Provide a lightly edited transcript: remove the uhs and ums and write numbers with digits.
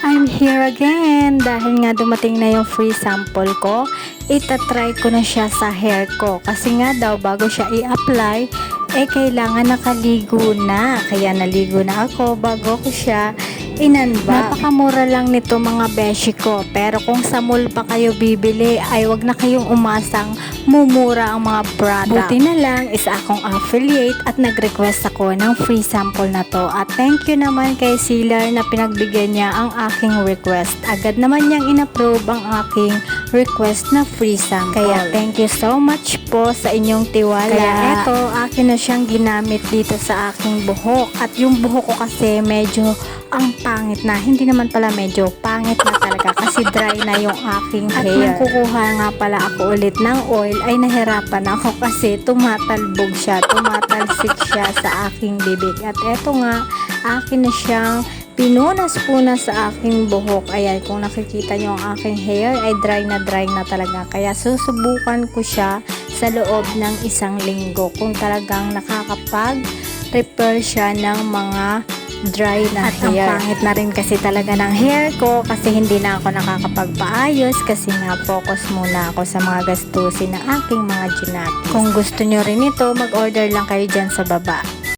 I'm here again dahil nga dumating na yung free sample ko. Itatry ko na siya sa hair ko kasi nga daw bago siya i-apply kailangan nakaligo na. Kaya naligo na ako bago ko siya inunbox. Napakamura lang nito mga beshi ko, pero kung sa mall pa kayo bibili ay wag na kayong umasang mumura ang mga product. Buti na lang is akong affiliate at nag-request ako ng free sample na to, at thank you naman kay Sealer na pinagbigyan niya ang aking request. Agad naman niyang inapprove ang aking request na free sample. Kaya thank you so much po sa inyong tiwala. Kaya eto, akin na siyang ginamit dito sa aking buhok, at yung buhok ko kasi medyo ang pangit na, hindi naman pala medyo pangit na talaga kasi dry na yung aking hair. At nang kukuha nga pala ako ulit ng oil ay nahirapan ako kasi tumatalbog siya, tumatalsik siya sa aking bibig. At eto nga, akin na siyang pinunas-punas sa aking buhok. Ayan, kung nakikita nyo ang aking hair ay dry na talaga. Kaya susubukan ko siya sa loob ng 1 linggo kung talagang nakakapag-repair siya ng mga dry na hair. At ang pangit na rin kasi talaga ng hair ko kasi hindi na ako nakakapagpaayos kasi nga focus muna ako sa mga gastusin na aking mga ginati. Kung gusto nyo rin ito, mag-order lang kayo dyan sa baba.